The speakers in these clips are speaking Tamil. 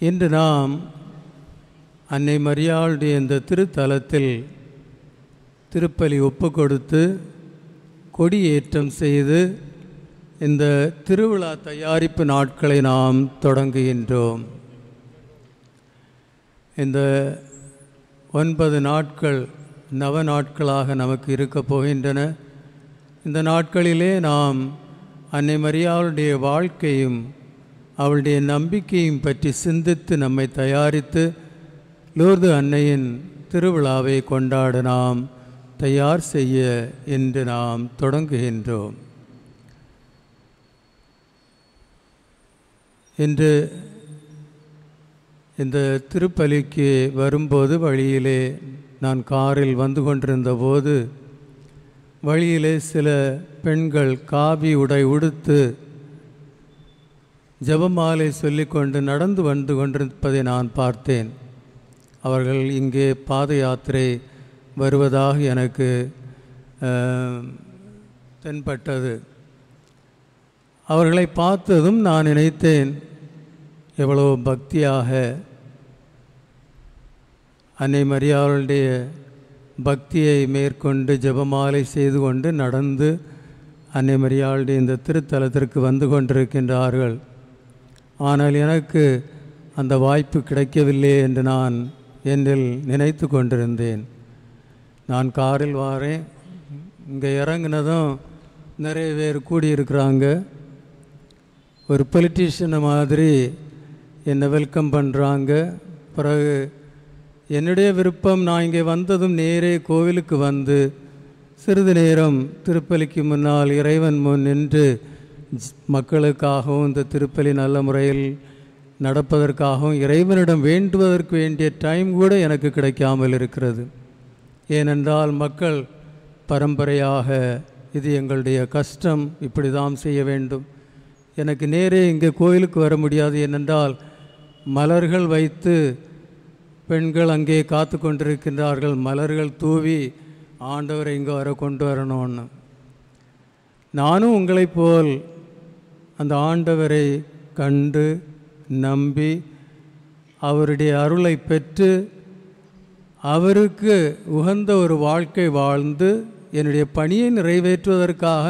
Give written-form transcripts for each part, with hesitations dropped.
இன்று நாம் அன்னை மரியாளுடைய இந்த திருத்தலத்தில் திருப்பலி ஒப்பு கொடுத்து கொடியேற்றம் செய்து இந்த திருவிழா தயாரிப்பு நாட்களை நாம் தொடங்குகின்றோம். இந்த 9 நாட்கள் நவ நாட்களாக நமக்கு இருக்கப் போகின்றன. இந்த நாட்களிலே நாம் அன்னை மரியாளுடைய வாழ்க்கையும் அவளுடைய நம்பிக்கையும் பற்றி சிந்தித்து நம்மை தயாரித்து லூர்து அன்னையின் திருவிழாவை கொண்டாட நாம் தயார் செய்ய இன்று நாம் தொடங்குகின்றோம். இன்று இந்த திருப்பலிக்கு வரும்போது வழியிலே நான் காரில் வந்து கொண்டிருந்த போது வழியிலே சில பெண்கள் காவி உடை உடுத்து ஜெபமாலை சொல்லிக்கொண்டு நடந்து வந்து கொண்டிருப்பதை நான் பார்த்தேன். அவர்கள் இங்கே பாத யாத்திரை வருவதாக எனக்கு தென்பட்டது. அவர்களை பார்த்ததும் நான் நினைத்தேன், எவ்வளோ பக்தியாக அன்னை மரியாளுடைய பக்தியை மேற்கொண்டு ஜெபமாலை செய்து கொண்டு நடந்து அன்னை மரியாளுடைய இந்த திருத்தலத்திற்கு வந்து கொண்டிருக்கின்றார்கள். ஆனால் எனக்கு அந்த வாய்ப்பு கிடைக்கவில்லை என்று நான் என்னில் நினைத்து கொண்டிருந்தேன். நான் காரில் வாரேன், இங்கே இறங்கினதும் நிறைய பேர் கூடியிருக்கிறாங்க. ஒரு பொலிட்டீஷியனை மாதிரி என்னை வெல்கம் பண்ணுறாங்க. பிறகு என்னுடைய விருப்பம், நான் இங்கே வந்ததும் நேரே கோவிலுக்கு வந்து சிறிது நேரம் திருப்பலிக்கு முன்னால் இறைவன் முன் நின்று மக்களுக்காகவும் இந்த திருப்பலி நல்ல முறையில் நடப்பதற்காகவும் இறைவனிடம் வேண்டுவதற்கு வேண்டிய டைம் கூட எனக்கு கிடைக்காமல் இருக்கிறது. ஏனென்றால் மக்கள் பரம்பரையாக இது எங்களுடைய கஷ்டம், இப்படி தான் செய்ய வேண்டும். எனக்கு நேரே இங்கே கோயிலுக்கு வர முடியாது. ஏனென்றால் மலர்கள் வைத்து பெண்கள் அங்கே காத்து கொண்டிருக்கின்றார்கள். மலர்கள் தூவி ஆண்டவரை இங்கே வர கொண்டு வரணும்னு. நானும் உங்களைப் போல் அந்த ஆண்டவரை கண்டு நம்பி அவருடைய அருளை பெற்று அவருக்கு உகந்த ஒரு வாழ்க்கை வாழ்ந்து என்னுடைய பணியை நிறைவேற்றுவதற்காக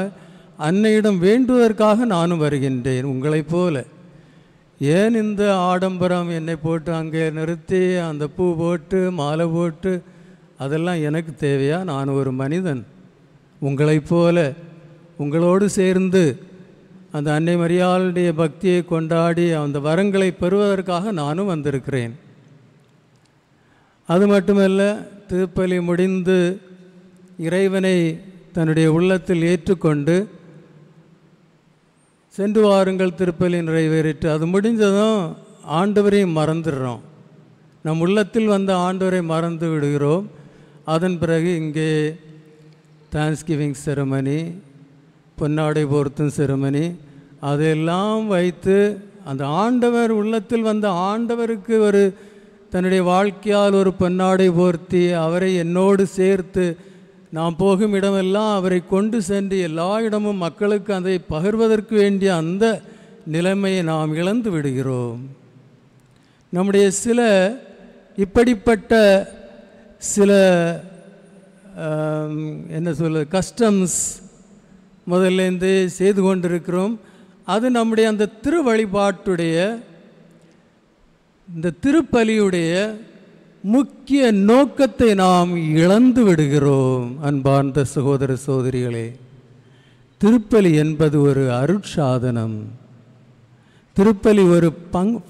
அன்னையிடம் வேண்டுவதற்காக நானும் வருகின்றேன். உங்களைப் போல ஏன் இந்த ஆடம்பரம் என்னை போட்டு அங்கே நிறுத்தி அந்த பூ போட்டு மாலை போட்டு அதெல்லாம் எனக்கு தேவையா? நான் ஒரு மனிதன், உங்களைப் போல உங்களோடு சேர்ந்து அந்த அன்னை மரியாளுடைய பக்தியை கொண்டாடி அந்த வரங்களை பெறுவதற்காக நானும் வந்திருக்கிறேன். அது மட்டுமல்ல, திருப்பலி முடிந்து இறைவனை தன்னுடைய உள்ளத்தில் ஏற்றுக்கொண்டு சென்று வாருங்கள் திருப்பலி நிறைவேறிட்டு அது முடிஞ்சதும் ஆண்டவரையும் மறந்துடுறோம். நம் உள்ளத்தில் வந்த ஆண்டவரை மறந்து விடுகிறோம். அதன் பிறகு இங்கே தேங்க்ஸ்கிவிங் செரமனி, பொன்னாடை போர்த்தும் செரமனி, அதெல்லாம் வைத்து அந்த ஆண்டவர் உள்ளத்தில் வந்த ஆண்டவருக்கு ஒரு தன்னுடைய வாழ்க்கையால் ஒரு பொன்னாடை போர்த்தி அவரை என்னோடு சேர்த்து நாம் போகும் இடமெல்லாம் அவரை கொண்டு சென்று எல்லா இடமும் மக்களுக்கு அதை பகிர்வதற்கு வேண்டிய அந்த நிலைமையை நாம் இழந்து விடுகிறோம். நம்முடைய சில இப்படிப்பட்ட சில என்ன சொல்ல கஸ்டம்ஸ் முதல்லேருந்து செய்து கொண்டிருக்கிறோம். அது நம்முடைய அந்த திரு வழிபாட்டுடைய இந்த திருப்பலியுடைய முக்கிய நோக்கத்தை நாம் இழந்து விடுகிறோம். அன்பார்ந்த சகோதர சகோதரிகளே, திருப்பலி என்பது ஒரு அருட்சாதனம். திருப்பலி ஒரு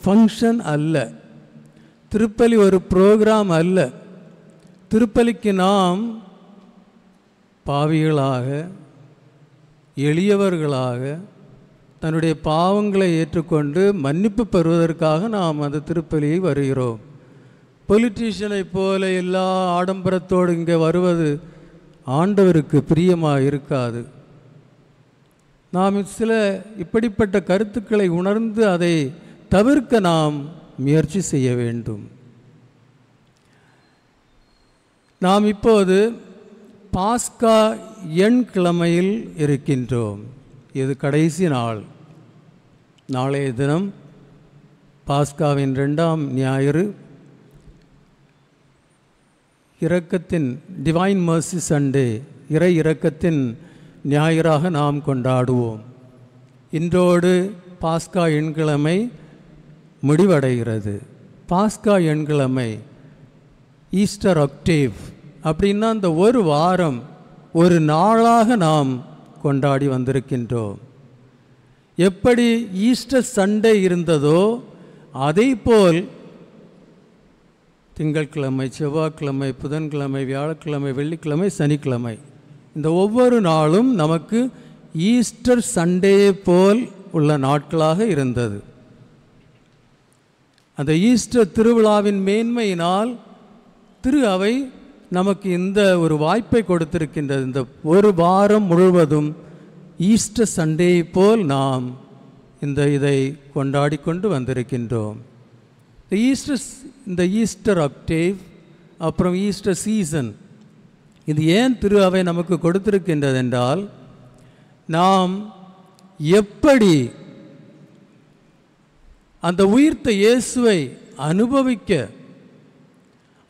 ஃபங்க்ஷன் அல்ல. திருப்பலி ஒரு ப்ரோக்ராம் அல்ல. திருப்பலிக்கு நாம் பாவிகளாக எளியவர்களாக தன்னுடைய பாவங்களை ஏற்றுக்கொண்டு மன்னிப்பு பெறுவதற்காக நாம் அந்த திருப்பலியை வருகிறோம். பொலிட்டீஷியனை போல எல்லா ஆடம்பரத்தோடு இங்கே வருவது ஆண்டவருக்கு பிரியமாக இருக்காது. நாம் சில இப்படிப்பட்ட கருத்துக்களை உணர்ந்து அதை தவிர்க்க நாம் முயற்சி செய்ய வேண்டும். நாம் இப்போது பாஸ்கா எண்கிழமையில் இருக்கின்றோம். இது கடைசி நாள். நாளைய தினம் பாஸ்காவின் 2ஆம் ஞாயிறு இரக்கத்தின் டிவைன் மர்சி சண்டே, இறை இரக்கத்தின் ஞாயிறாக நாம் கொண்டாடுவோம். இன்றோடு பாஸ்கா எண்கிழமை முடிவடைகிறது. பாஸ்கா எண்கிழமை, ஈஸ்டர் ஆக்டேவ் அப்படின்னா அந்த ஒரு வாரம் ஒரு நாளாக நாம் கொண்டாடி வந்திருக்கின்றோம். எப்படி ஈஸ்டர் சண்டே இருந்ததோ அதேபோல் திங்கட்கிழமை, செவ்வாய்க்கிழமை, புதன்கிழமை, வியாழக்கிழமை, வெள்ளிக்கிழமை, சனிக்கிழமை, இந்த ஒவ்வொரு நாளும் நமக்கு ஈஸ்டர் சண்டே போல் உள்ள நாட்களாக இருந்தது. அந்த ஈஸ்டர் திருவிழாவின் மேன்மையினால் திரு அவை நமக்கு இந்த ஒரு வாய்ப்பை கொடுத்திருக்கின்றது. இந்த ஒரு வாரம் முழுவதும் ஈஸ்டர் சண்டே போல் நாம் இதை கொண்டாடி கொண்டு வந்திருக்கின்றோம். இந்த ஈஸ்டர் ஆக்டேவ், அப்புறம் ஈஸ்டர் சீசன், இது ஏன் திரு அவை நமக்கு கொடுத்திருக்கின்றது என்றால், நாம் எப்படி அந்த உயிர்த்த இயேசுவை அனுபவிக்க,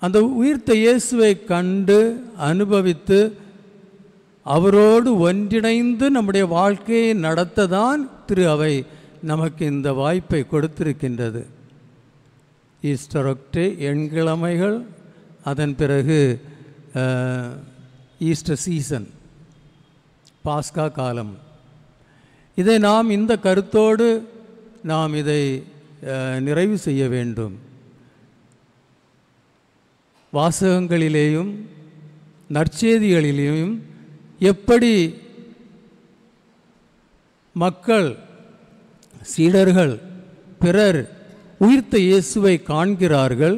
அந்த உயிர்த்த இயேசுவை கண்டு அனுபவித்து அவரோடு ஒன்றிணைந்து நம்முடைய வாழ்க்கையை நடத்ததான் திரு அவை நமக்கு இந்த வாய்ப்பை கொடுத்திருக்கின்றது. ஈஸ்டர் ஆக்டே எண்கிழமைகள், அதன் பிறகு ஈஸ்டர் சீசன், பாஸ்கா காலம். இதை நாம் இந்த கருத்தோடு நாம் இதை நிறைவு செய்ய வேண்டும். வாசகங்களிலேயும் நற்செய்திகளிலேயும் எப்படி மக்கள், சீடர்கள், பிறர் உயிர்த்த இயேசுவை காண்கிறார்கள்,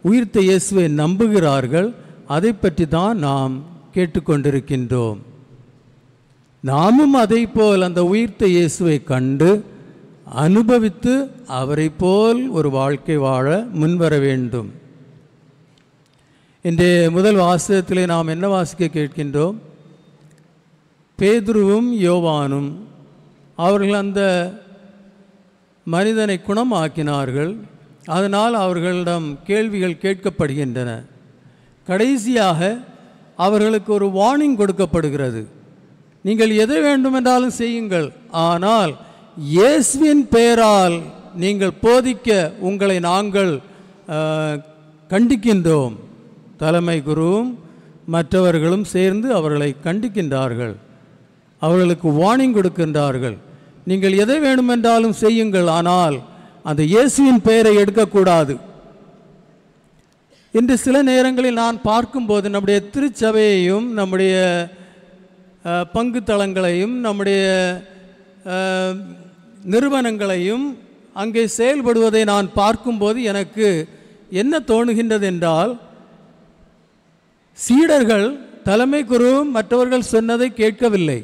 உயிர்த்த இயேசுவை நம்புகிறார்கள், அதை பற்றி தான் நாம் கேட்டுக்கொண்டிருக்கின்றோம். நாமும் அதை போல் அந்த உயிர்த்த இயேசுவை கண்டு அனுபவித்து அவரை போல் ஒரு வாழ்க்கை வாழ முன்வர வேண்டும். இன்றைய முதல் வாசகத்திலே நாம் என்ன வாசிக்க கேட்கின்றோம்? பேதுருவும் யோவானும் அவர்கள் அந்த மனிதனை குணமாக்கினார்கள். அதனால் அவர்களிடம் கேள்விகள் கேட்கப்படுகின்றன. கடைசியாக அவர்களுக்கு ஒரு வார்னிங் கொடுக்கப்படுகிறது. நீங்கள் எதை வேண்டுமென்றாலும் செய்யுங்கள், ஆனால் இயேசுவின் பெயரால் நீங்கள் போதிக்க உங்களை நாங்கள் கண்டிக்கின்றோம். தலைமை குருவும் மற்றவர்களும் சேர்ந்து அவர்களை கண்டிக்கின்றார்கள், அவர்களுக்கு வார்னிங் கொடுக்கின்றார்கள். நீங்கள் எதை வேண்டுமென்றாலும் செய்யுங்கள், ஆனால் அந்த இயேசுவின் பெயரை எடுக்கக்கூடாது. இன்று சில நேரங்களில் நான் பார்க்கும்போது நம்முடைய திருச்சபையையும் நம்முடைய பங்கு தளங்களையும் நம்முடைய நிறுவனங்களையும் அங்கே செயல்படுவதை நான் பார்க்கும்போது எனக்கு என்ன தோணுகின்றது என்றால், சீடர்கள் தலைமை குரு மற்றவர்கள் சொன்னதை கேட்கவில்லை.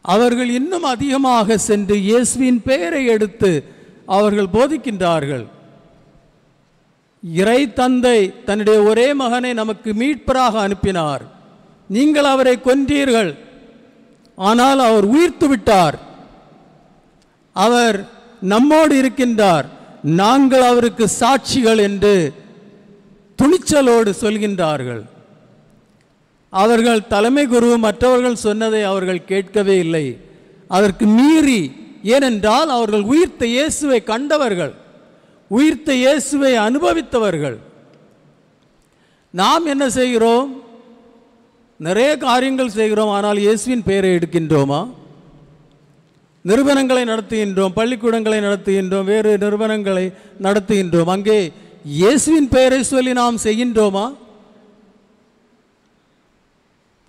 அவர்கள் இன்னும் அதிகமாக சென்று இயேசுவின் பெயரை எடுத்து அவர்கள் போதிக்கின்றார்கள். இறை தந்தை தன்னுடைய ஒரே மகனை நமக்கு மீட்பராக அனுப்பினார். நீங்கள் அவரை கொன்றீர்கள், ஆனால் அவர் உயிர்த்து விட்டார். அவர் நம்மோடு இருக்கின்றார், நாங்கள் அவருக்கு சாட்சிகள் என்று துணிச்சலோடு சொல்கின்றார்கள். அவர்கள் தலைமை குரு மற்றவர்கள் சொன்னதை அவர்கள் கேட்கவே இல்லை. அதற்கு மீறி, ஏனென்றால் அவர்கள் உயிர்த்த இயேசுவை கண்டவர்கள், உயிர்த்த இயேசுவை அனுபவித்தவர்கள். நாம் என்ன செய்கிறோம்? நிறைய காரியங்கள் செய்கிறோம், ஆனால் இயேசுவின் பெயரை எடுக்கின்றோமா? நிறுவனங்களை நடத்துகின்றோம், பள்ளிக்கூடங்களை நடத்துகின்றோம், வேறு நிறுவனங்களை நடத்துகின்றோம். அங்கே இயேசுவின் பெயரை சொல்லி நாம் செய்கின்றோமா?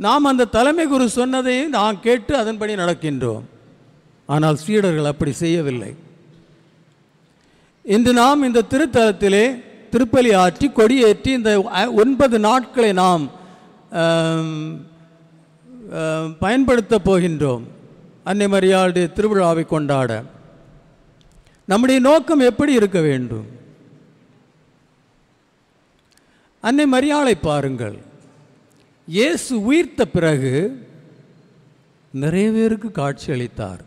நாம் அந்த தலைமை குரு சொன்னதை நாம் கேட்டு அதன்படி நடக்கின்றோம். ஆனால் சீடர்கள் அப்படி செய்யவில்லை. இன்று நாம் இந்த திருத்தலத்திலே திருப்பலி ஆற்றி கொடியேற்றி இந்த 9 நாட்களை நாம் பயன்படுத்த போகின்றோம். அன்னை மரியாளுடைய திருவிழாவை கொண்டாட நம்முடைய நோக்கம் எப்படி இருக்க வேண்டும்? அன்னை மரியாளை பாருங்கள். இயேசு உயிர்த்த பிறகு நிறைய பேருக்கு காட்சியளித்தார்,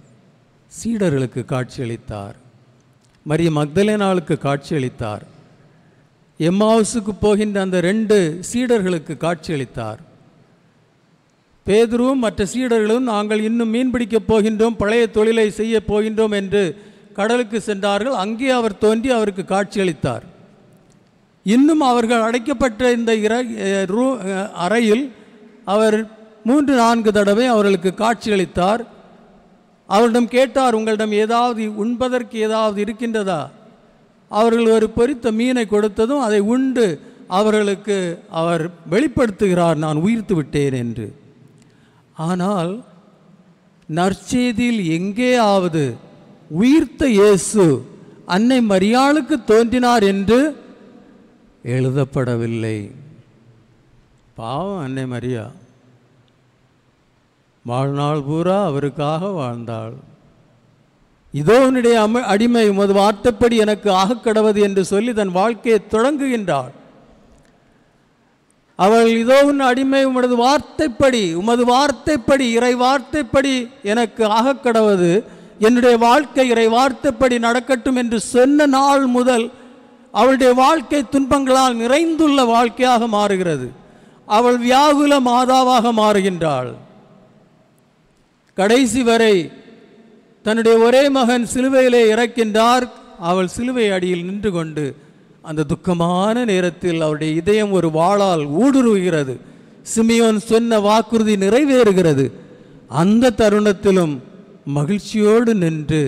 சீடர்களுக்கு காட்சியளித்தார். மரியா மக்தலேனாளுக்கு காட்சியளித்தார். எம்மாவுசுக்கு போகின்ற அந்த 2 சீடர்களுக்கு காட்சியளித்தார். பேதுருவும் மற்ற சீடர்களும் நாங்கள் இன்னும் மீன் பிடிக்கப் போகின்றோம், பழைய தொழிலை செய்ய போகின்றோம் என்று கடலுக்கு சென்றார்கள். அங்கே அவர் தோன்றி அவருக்கு காட்சியளித்தார். இன்னும் அவர்கள் அடைக்கப்பட்ட இந்த அறையில் அவர் 3-4 தடவை அவர்களுக்கு காட்சியளித்தார். அவரிடம் கேட்டார், உங்களிடம் ஏதாவது உண்பதற்கு ஏதாவது இருக்கின்றதா? அவர்கள் ஒரு பொரித்த மீனை கொடுத்ததும் அதை உண்டு அவர்களுக்கு அவர் வெளிப்படுத்துகிறார், நான் உயிர்த்து விட்டேன் என்று. ஆனால் நற்செய்தியில் எங்கேயாவது உயிர்த்த இயேசு அன்னை மரியாளுக்கு தோன்றினார் என்று எழுதப்படவில்லை. பாவம் அன்னை மரியா, வாழ்நாள் பூரா அவருக்காக வாழ்ந்தாள். இதோ உன்னுடைய அடிமை, உமது வார்த்தைப்படி எனக்கு ஆகக்கடவது என்று சொல்லி தன் வாழ்க்கையை தொடங்குகின்றாள். அவள் இதோ உன் அடிமை, உமது வார்த்தைப்படி இறை வார்த்தைப்படி எனக்கு ஆகக்கடவது, என்னுடைய வாழ்க்கை இறை வார்த்தைப்படி நடக்கட்டும் என்று சொன்ன நாள் முதல் அவளுடைய வாழ்க்கை துன்பங்களால் நிறைந்துள்ள வாழ்க்கையாக மாறுகிறது. அவள் வியாகுல மாதாவாக மாறுகின்றாள். கடைசி வரை தன்னுடைய ஒரே மகன் சிலுவையிலே இறக்கின்றார். அவள் சிலுவை அடியில் நின்று கொண்டு அந்த துக்கமான நேரத்தில் அவருடைய இதயம் ஒரு வாளால் ஊடுருவுகிறது. சிமியோன் சொன்ன வாக்குறுதி நிறைவேறுகிறது. அந்த தருணத்திலும் மகிழ்ச்சியோடு நின்று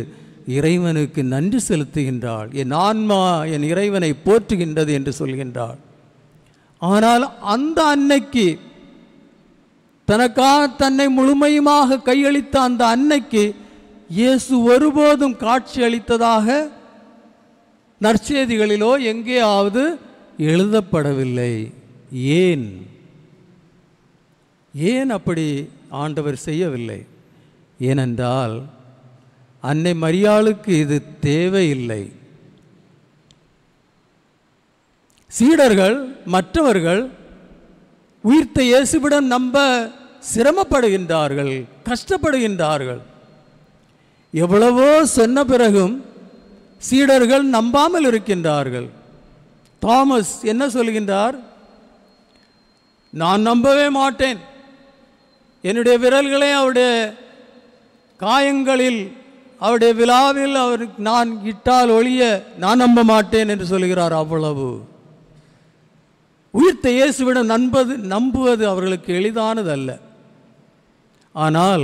இறைவனுக்கு நன்றி செலுத்துகின்றாள். என் ஆன்மா என் இறைவனை போற்றுகின்றது என்று சொல்கின்றாள். ஆனால் அந்த அன்னைக்கு, தனக்காக தன்னை முழுமையுமாக கையளித்த அந்த அன்னைக்கு இயேசு ஒருபோதும் காட்சி அளித்ததாக நற்செய்திகளிலோ எங்கேயாவது எழுதப்படவில்லை. ஏன் அப்படி ஆண்டவர் செய்யவில்லை? ஏனென்றால் அன்னை மரியாளுக்கு இது தேவையில்லை. சீடர்கள் மற்றவர்கள் உயிர்த்த இயேசுவிடம் நம்ப சிரமப்படுகின்றார்கள், கஷ்டப்படுகின்றார்கள். எவ்வளவோ சொன்ன பிறகும் சீடர்கள் நம்பாமல் இருக்கின்றார்கள். தாமஸ் என்ன சொல்கின்றார்? நான் நம்பவே மாட்டேன், என்னுடைய விரல்களை அவருடைய காயங்களில் அவருடைய விழாவில் நான் இட்டால் ஒழிய நான் நம்ப மாட்டேன் என்று சொல்கிறார். அவ்வளவு உயிர்த்த இயேசுவிடம் நம்புவது அவர்களுக்கு எளிதானது அல்ல. ஆனால்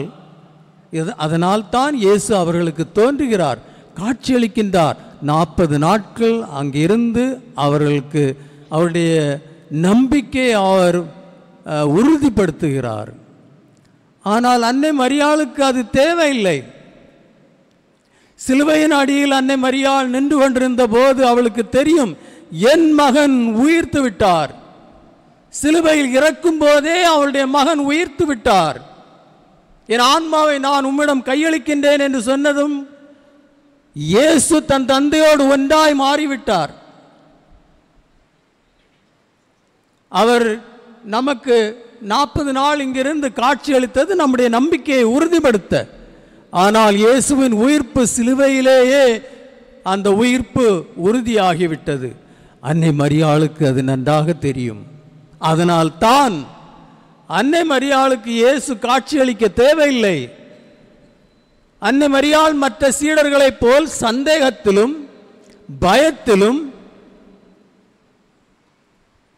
அதனால் தான் இயேசு அவர்களுக்கு தோன்றுகிறார், காட்சியளிக்கின்றார். 40 நாட்கள் அங்கிருந்து அவர்களுக்கு அவருடைய நம்பிக்கையை அவர் உறுதிப்படுத்துகிறார். ஆனால் அன்னை மரியாளுக்கு அது தேவையில்லை. சிலுவையின் அடியில் அன்னை மரியாள் நின்று கொண்டிருந்த போது அவளுக்கு தெரியும், என் மகன் உயிர்த்து விட்டார். சிலுவையில் இறக்கும் போதே அவளுடைய மகன் உயிர்த்து விட்டார். என் ஆன்மாவை நான் உம்மிடம் கையளிக்கின்றேன் என்று சொன்னதும் இயேசு தன் தந்தையோடு ஒன்றாய் மாறிவிட்டார். அவர் நமக்கு 40 நாள் இங்கிருந்து காட்சியளித்தது நம்முடைய நம்பிக்கையை உறுதிப்படுத்த. ஆனால் இயேசுவின் உயிர்ப்பு சிலுவையிலேயே அந்த உயிர்ப்பு உறுதியாகிவிட்டது. அன்னை மரியாளுக்கு அது நன்றாக தெரியும். அதனால் தான் அன்னை மரியாளுக்கு இயேசு காட்சியளிக்க தேவையில்லை. அன்னை மரியாள் மற்ற சீடர்களைப் போல் சந்தேகத்திலும் பயத்திலும்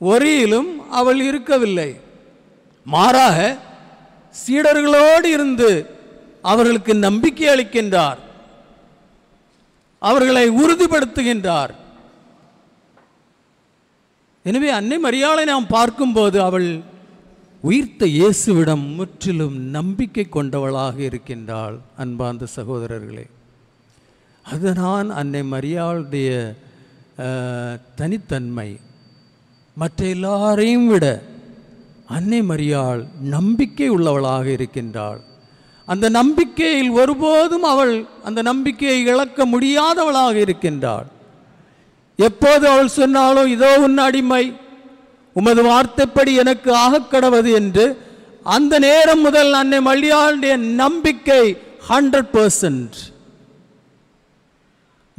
ஒரியிலும் அவள் இருக்கவில்லை. மாறாக சீடர்களோடு இருந்து அவர்களுக்கு நம்பிக்கை அளிக்கின்றார், அவர்களை உறுதிப்படுத்துகின்றார். எனவே அன்னை மரியாளை நாம் பார்க்கும்போது அவள் உயிர்த்த இயேசுவிடம் முற்றிலும் நம்பிக்கை கொண்டவளாக இருக்கின்றாள். அன்பார்ந்த சகோதரர்களே, அதுதான் அன்னை மரியாளுடைய தனித்தன்மை. மற்ற எல்லாரையும் விட அன்னை மரியாள் நம்பிக்கை உள்ளவளாக இருக்கின்றாள். அந்த நம்பிக்கையில் ஒருபோதும் அவள் அந்த நம்பிக்கையை இழக்க முடியாதவளாக இருக்கின்றாள். எப்போது அவள் சொன்னாலோ, இதோ உன் அடிமை, உமது வார்த்தைப்படி எனக்கு ஆகக்கடவது என்று, அந்த நேரம் முதல் அன்னை மரியாளுடைய நம்பிக்கை 100%.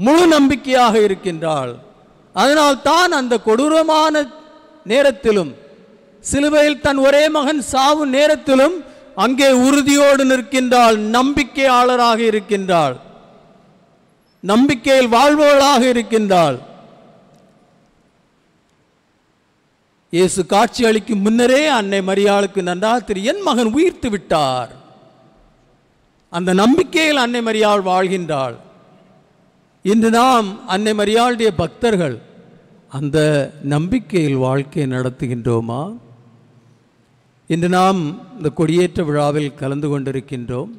முழு நம்பிக்கையாக இருக்கின்றாள். அதனால் தான் அந்த கொடூரமான நேரத்திலும், சிலுவையில் தன் ஒரே மகன் சாவும் நேரத்திலும் அங்கே உறுதியோடு நிற்கின்றாள். நம்பிக்கையாளராக இருக்கின்றாள், நம்பிக்கையில் வாழ்வோளாக இருக்கின்றாள். இயேசு காட்சி அளிக்கும் முன்னரே அன்னை மரியாளுக்கு நன்றாக தெரியும், என் மகன் உயிர்த்து விட்டார். அந்த நம்பிக்கையில் அன்னை மரியாள் வாழ்கின்றாள். இன்று நாம் அன்னை மரியாளுடைய பக்தர்கள் அந்த நம்பிக்கையில் வாழ்க்கை நடத்துகின்றோமா? இன்று நாம் இந்த கொடியேற்ற விழாவில் கலந்து கொண்டிருக்கின்றோம்.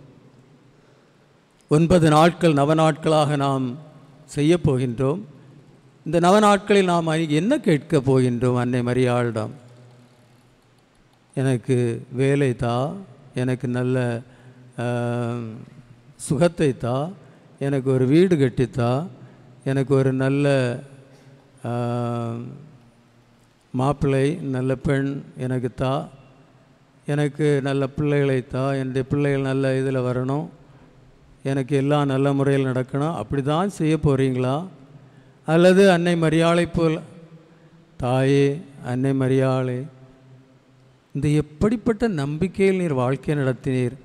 9 நாட்கள் நவநாட்களாக நாம் செய்ய போகின்றோம். இந்த நவநாட்களில் நாம் என்ன கேட்க போகின்றோம்? அன்னை மரியாளிடம், எனக்கு வேலை தா, எனக்கு நல்ல சுகத்தை தா, எனக்கு ஒரு வீடு கட்டித்தா, எனக்கு ஒரு நல்ல மாப்பிள்ளை நல்ல பெண் எனக்கு தா, எனக்கு நல்ல பிள்ளைகளை தா, என்னுடைய பிள்ளைகள் நல்ல இதில் வரணும், எனக்கு எல்லாம் நல்ல முறையில் நடக்கணும். அப்படி தான் செய்ய போகிறீங்களா? அல்லது அன்னை மரியாளை போல், தாயே அன்னை மரியாளே, இந்த எப்படிப்பட்ட நம்பிக்கையில் நீர் வாழ்க்கை நடத்தினீர்,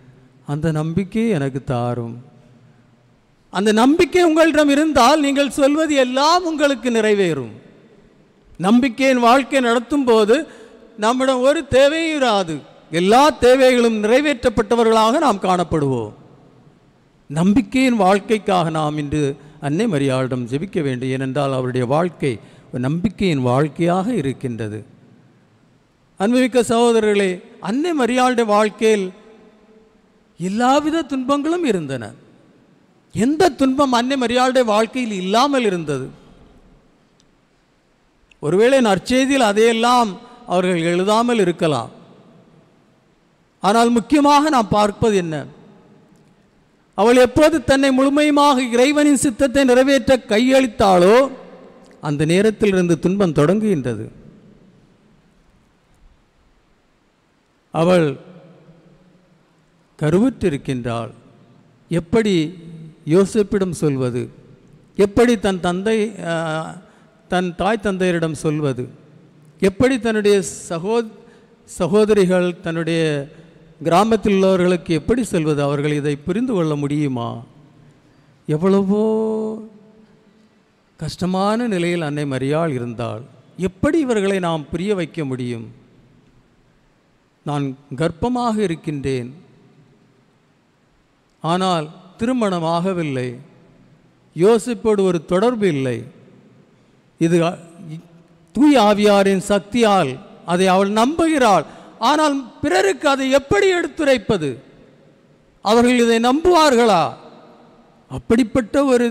அந்த நம்பிக்கையை எனக்கு தாரும். அந்த நம்பிக்கை உங்களிடம் இருந்தால் நீங்கள் சொல்வது எல்லாம் உங்களுக்கு நிறைவேறும். நம்பிக்கையின் வாழ்க்கை நடத்தும் போது நம்மிடம் ஒரு தேவையும் இராது, எல்லா தேவைகளும் நிறைவேற்றப்பட்டவர்களாக நாம் காணப்படுவோம். நம்பிக்கையின் வாழ்க்கைக்காக நாம் இன்று அன்னை மரியாளிடம் ஜெபிக்க வேண்டும். ஏனென்றால் அவருடைய வாழ்க்கை நம்பிக்கையின் வாழ்க்கையாக இருக்கின்றது. அன்புமிக்க சகோதரர்களே, அன்னை மரியாளுடைய வாழ்க்கையில் எல்லாவித துன்பங்களும் இருந்தன. எந்த துன்பம் அன்னை மரியாளுடைய வாழ்க்கையில் இல்லாமல் இருந்தது? ஒருவேளை நற்செய்தியில் அதையெல்லாம் அவர்கள் எழுதாமல் இருக்கலாம். ஆனால் முக்கியமாக நாம் பார்ப்பது என்ன? அவள் எப்போது தன்னை முழுமையுமாக இறைவனின் சித்தத்தை நிறைவேற்ற கையளித்தாளோ அந்த நேரத்தில் இருந்து துன்பம் தொடங்குகின்றது. அவள் கருவுற்றிருக்கின்றாள். எப்படி யோசேப்பிடம் சொல்வது? எப்படி தன் தாய் தந்தையரிடம் சொல்வது? எப்படி தன்னுடைய சகோதரிகள், தன்னுடைய கிராமத்தில் உள்ளவர்களுக்கு எப்படி சொல்வது? அவர்கள் இதை புரிந்து கொள்ள முடியுமா? எவ்வளவோ கஷ்டமான நிலையில் அன்னை மரியாள் இருந்தாள். எப்படி இவர்களை நாம் புரிய வைக்க முடியும்? நான் கர்ப்பமாக இருக்கின்றேன், ஆனால் திருமணமாகவில்லை, யோசிப்போடு ஒரு தொடர்பு இல்லை. இது தூய ஆவியாரின் சக்தியால் அதை அவள் நம்புகிறாள். ஆனால் பிறருக்கு அதை எப்படி எடுத்துரைப்பது? அவர்கள் இதை நம்புவார்களா? அப்படிப்பட்ட ஒரு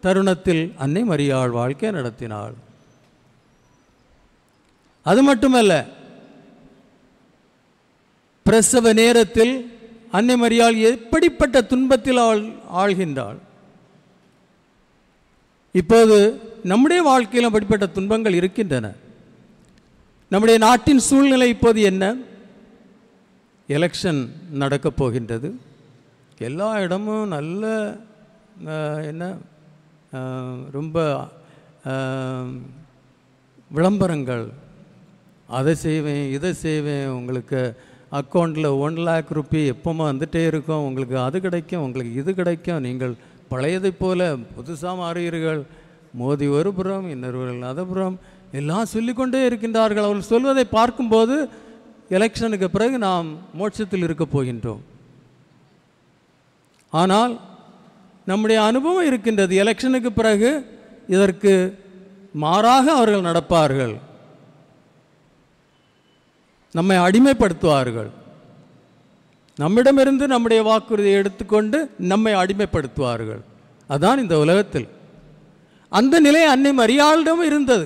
தருணத்தில் அன்னை மரியாள் வாழ்க்கை நடத்தினாள். அது மட்டுமல்ல, பிரசவ நேரத்தில் அன்னை மரியாள் எப்படிப்பட்ட துன்பத்தில் அவள் ஆழ்கின்றாள். இப்போது நம்முடைய வாழ்க்கையில் அப்படிப்பட்ட துன்பங்கள் இருக்கின்றன. நம்முடைய நாட்டின் சூழ்நிலை இப்போது என்ன? எலெக்ஷன் நடக்கப் போகின்றது. எல்லா இடமும் நல்ல ரொம்ப விளம்பரங்கள், அதை செய்வேன் இதை செய்வேன், உங்களுக்கு அக்கௌண்ட்டில் 1 lakh ரூபி எப்போமா வந்துகிட்டே இருக்கும், உங்களுக்கு அது கிடைக்கும், உங்களுக்கு இது கிடைக்கும், நீங்கள் பழையதை போல புதுசாக மாறுவீர்கள், மோதி ஒரு புறம் இன்னொருவர்கள் அதபுறம் எல்லாம் சொல்லிக்கொண்டே இருக்கின்றார்கள். அவர்கள் சொல்வதை பார்க்கும்போது எலெக்ஷனுக்கு பிறகு நாம் மோட்சத்தில் இருக்க போகின்றோம். ஆனால் நம்முடைய அனுபவம் இருக்கின்றது, எலெக்ஷனுக்கு பிறகு இதற்கு மாறாக அவர்கள் நடப்பார்கள், நம்மை அடிமைப்படுத்துவார்கள். நம்மிடமிருந்து நம்முடைய வாக்குறுதியை எடுத்துக்கொண்டு நம்மை அடிமைப்படுத்துவார்கள். அதான் இந்த உலகத்தில். அந்த நிலை அன்னை மரியாளிடம் இருந்தது.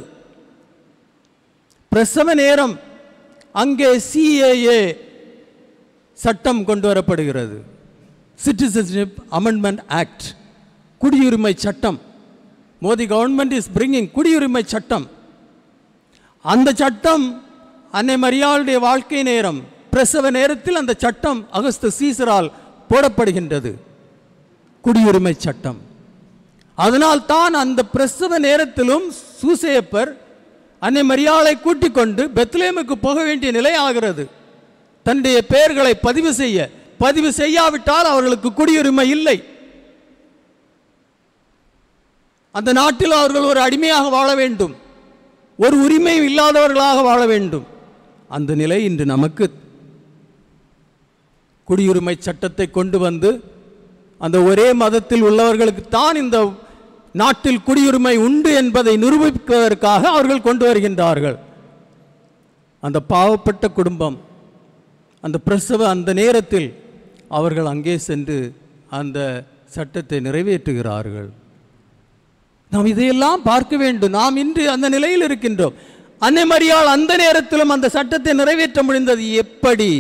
பிரசவ நேரம் அங்கே CAA சட்டம் கொண்டு வரப்படுகிறது, சிட்டிசன்ஷிப் அமெண்ட்மெண்ட் ஆக்ட், குடியுரிமை சட்டம். மோடி கவர்மெண்ட் இஸ் பிரிங்கிங் குடியுரிமை சட்டம். அந்த சட்டம் அன்னை மரியாளுடைய வாழ்க்கை நேரம், பிரசவ நேரத்தில் அந்த சட்டம் அகஸ்து சீசரால் போடப்படுகின்றது, குடியுரிமை சட்டம். அதனால் தான் அந்த பிரசவ நேரத்திலும் சூசேப்பர் அன்னை மரியாளை கூட்டிக் கொண்டு பெத்லேமுக்கு போக வேண்டிய நிலை ஆகிறது. தன்னுடைய பெயர்களை பதிவு செய்யாவிட்டால் அவர்களுக்கு குடியுரிமை இல்லை. அந்த நாட்டில் அவர்கள் ஒரு அடிமையாக வாழ வேண்டும், ஒரு உரிமையும் இல்லாதவர்களாக வாழ வேண்டும். அந்த நிலை இன்று நமக்கு குடியுரிமை சட்டத்தை கொண்டு வந்து அந்த ஒரே மதத்தில் உள்ளவர்களுக்கு தான் இந்த நாட்டில் குடியுரிமை உண்டு என்பதை நிரூபிப்பதற்காக அவர்கள் கொண்டு வருகின்றார்கள். அந்த பாவப்பட்ட குடும்பம் அந்த பிரசவ அந்த நேரத்தில் அவர்கள் அங்கே சென்று அந்த சட்டத்தை நிறைவேற்றுகிறார்கள். நாம் இதையெல்லாம் பார்க்க வேண்டும். நாம் இன்று அந்த நிலையில் இருக்கின்றோம். அன்னை மரியாள் அந்த நேரத்திலும் அந்த சட்டத்தை நிறைவேற்ற முடிந்தது எப்படி?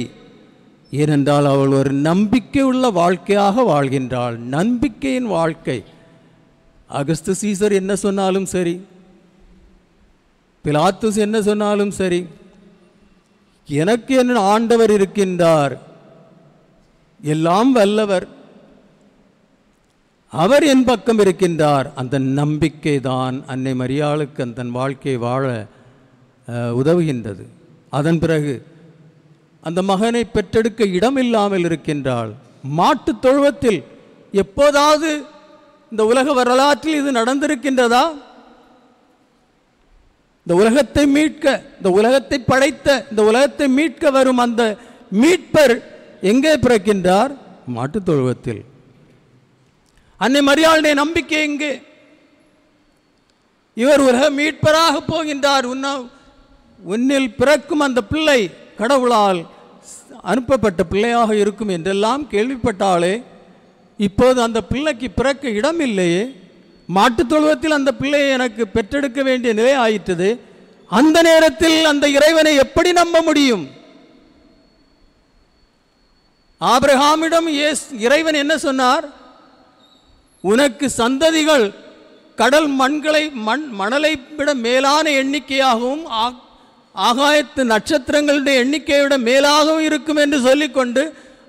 ஏனென்றால் அவள் ஒரு நம்பிக்கை உள்ள வாழ்க்கையாக வாழ்கின்றாள். நம்பிக்கையின் வாழ்க்கை. அகஸ்து சீசர் என்ன சொன்னாலும் சரி, பிலாத்துஸ் என்ன சொன்னாலும் சரி, எனக்கு என்ன ஆண்டவர் இருக்கின்றார், எல்லாம் வல்லவர், அவர் என் பக்கம் இருக்கின்றார். அந்த நம்பிக்கை தான் அன்னை மரியாளுக்கு அந்த வாழ்க்கையை வாழ உதவுகின்றது. அதன் பிறகு அந்த மகனை பெற்றெடுக்க இடமில்லாமல் இருக்கின்றாள். மாட்டு தொழுவத்தில் எப்போதாவது இந்த உலக வரலாற்றில் இது நடந்திருக்கின்றதா? இந்த உலகத்தை மீட்க, இந்த உலகத்தை படைத்த, இந்த உலகத்தை மீட்க வரும் அந்த மீட்பர் எங்கே பிறக்கின்றார்? மாட்டு தொழுவத்தில். அன்னை மரியாளுடைய நம்பிக்கை எங்கே? இவர் உலக மீட்பராக போகின்றார், உன்னில் பிறக்கும் அந்த பிள்ளை கடவுளால் அனுப்பப்பட்ட பிள்ளையாக இருக்கும் என்றெல்லாம் கேள்விப்பட்டாலே இப்போது அந்த பிள்ளைக்கு பிறக்க இடம் இல்லையே, மாட்டுத் தொழுவத்தில் அந்த பிள்ளையை எனக்கு பெற்றெடுக்க வேண்டிய நிலை ஆயிற்றது. அந்த நேரத்தில் அந்த இறைவனை எப்படி நம்ப முடியும்? ஆபிரகாமிடம் இறைவன் என்ன சொன்னார்? உனக்கு சந்ததிகள் கடல் மணலை விட மேலான எண்ணிக்கையாகவும் ஆகாயத்து நட்சத்திரங்களுடைய எண்ணிக்கையை விட மேலாகவும் இருக்கும் என்று சொல்லிக்கொண்டு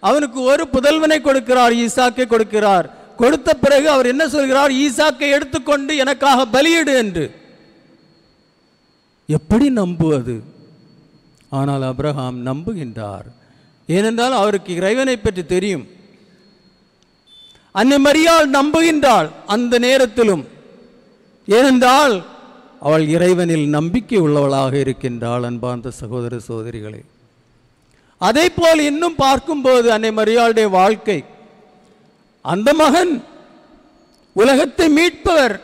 அவனுக்கு ஒரு புதல்வனை கொடுக்கிறார், ஈசாக்கை கொடுக்கிறார். கொடுத்த பிறகு அவர் என்ன சொல்கிறார்? ஈசாக்கை எடுத்துக்கொண்டு எனக்காக பலியிடு என்று. எப்படி நம்புவது? ஆனால் ஆபிரகாம் நம்புகின்றார். ஏனென்றால் அவருக்கு இறைவனை பற்றி தெரியும். அன்னை மரியாள் நம்புகின்றாள் அந்த நேரத்திலும். ஏனென்றால் அவள் இறைவனில் நம்பிக்கை உள்ளவளாக இருக்கின்றாள். அன்பார்ந்த சகோதர சகோதரிகளே, அதே போல் இன்னும் பார்க்கும்போது அன்னை மரியாளுடைய வாழ்க்கை, அந்த மகன் உலகத்தை மீட்பவர்,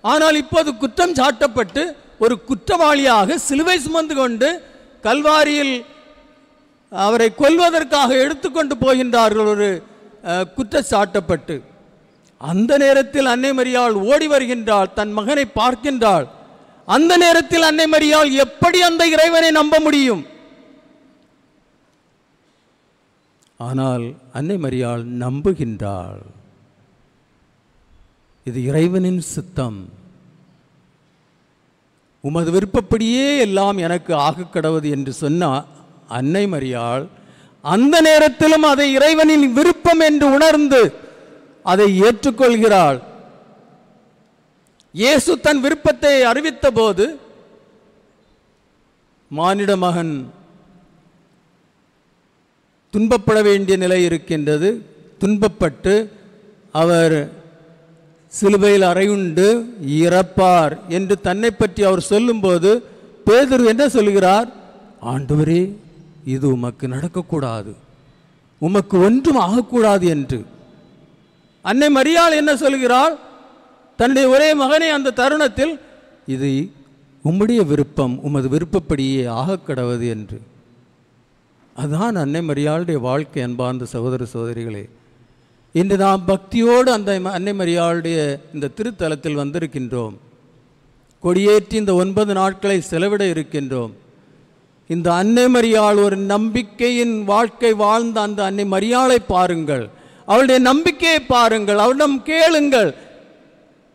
ஆனால் இப்போது குற்றம் சாட்டப்பட்டு ஒரு குற்றவாளியாக சிலுவை சுமந்து கொண்டு கல்வாரியில் அவரை கொல்வதற்காக எடுத்துக்கொண்டு போகின்றார்கள் ஒரு குற்றச்சாட்டப்பட்டு. அந்த நேரத்தில் அன்னை மரியாள் ஓடி வருகின்றாள், தன் மகனை பார்க்கின்றாள். அந்த நேரத்தில் அன்னை மரியாள் எப்படி அந்த இறைவனை நம்ப முடியும்? ஆனால் அன்னை மரியாள் நம்புகின்றாள். இது இறைவனின் சித்தம், உமது விருப்பப்படியே எல்லாம் எனக்கு ஆக கடவுது என்று சொன்ன அன்னை மரியாள் அந்த நேரத்திலும் அதை இறைவனின் விருப்பம் என்று உணர்ந்து அதை ஏற்றுக்கொள்கிறாள். இயேசு தன் விருப்பத்தை அறிவித்த போது மானிட மகன் துன்பப்பட வேண்டிய நிலை இருக்கின்றது. துன்பப்பட்டு அவர் சிலுவையில் அறையுண்டு இறப்பார் என்று தன்னை பற்றி அவர் சொல்லும்போது பேதுரு என்ன சொல்கிறார்? ஆண்டவரே, இது உமக்கு நடக்கக்கூடாது, உமக்கு ஒன்றும் ஆகக்கூடாது என்று. அன்னை மரியாள் என்ன சொல்கிறாள்? தன்னுடைய ஒரே மகனை அந்த தருணத்தில் இது உம்முடைய விருப்பம், உமது விருப்பப்படியே ஆக கடவுது என்று. அதுதான் அன்னை மரியாளுடைய வாழ்க்கை. அன்பார்ந்த சகோதர சகோதரிகளே, இன்று நாம் பக்தியோடு அந்த அன்னை மரியாளுடைய இந்த திருத்தலத்தில் வந்திருக்கின்றோம். கொடியேற்றி இந்த 9 நாட்களை செலவிட இருக்கின்றோம். இந்த அன்னை மரியாள் ஒரு நம்பிக்கையின் வாழ்க்கை வாழ்ந்த அந்த அன்னை மரியாளை பாருங்கள், அவளுடைய நம்பிக்கையை பாருங்கள், அவளிடம் கேளுங்கள்.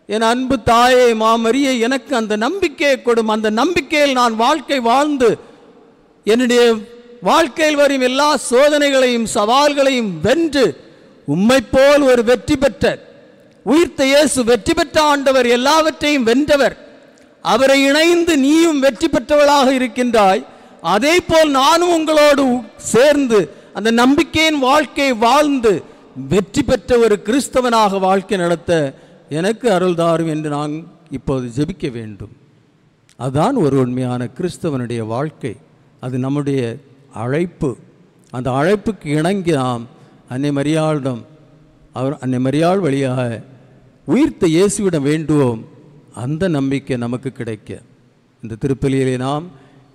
என் அன்பு தாயே மாமரியே, எனக்கு அந்த நம்பிக்கையை கொடும், அந்த நம்பிக்கையில் நான் வாழ்க்கை வாழ்ந்து என்னுடைய வாழ்க்கையில் வரும் எல்லா சோதனைகளையும் சவால்களையும் வென்று உம்மை போல் ஒரு வெற்றி பெற்ற உயிர்த்த இயேசு வெற்றி பெற்ற ஆண்டவர், எல்லாவற்றையும் வென்றவர். அவரை இணைந்து நீயும் வெற்றி பெற்றவளாக இருக்கின்றாய். அதே போல் நானும் உங்களோடு சேர்ந்து அந்த நம்பிக்கையின் வாழ்க்கை வாழ்ந்து வெற்றி பெற்ற ஒரு கிறிஸ்தவனாக வாழ்க்கை நடத்த எனக்கு அருள் தாரும் என்று நான் இப்போது ஜெபிக்க வேண்டும். அதுதான் ஒரு உண்மையான கிறிஸ்தவனுடைய வாழ்க்கை. அது நம்முடைய அழைப்பு. அந்த அழைப்புக்கு இணங்கி நாம் அன்னை மரியாளிடம், அன்னை மரியாள் வழியாக உயிர்த்த இயேசுவிடம் வேண்டுவோம். அந்த நம்பிக்கை நமக்கு கிடைக்க இந்த திருப்பலியிலே நாம்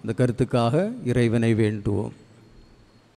இந்த கருத்துக்காக இறைவனை வேண்டுவோம்.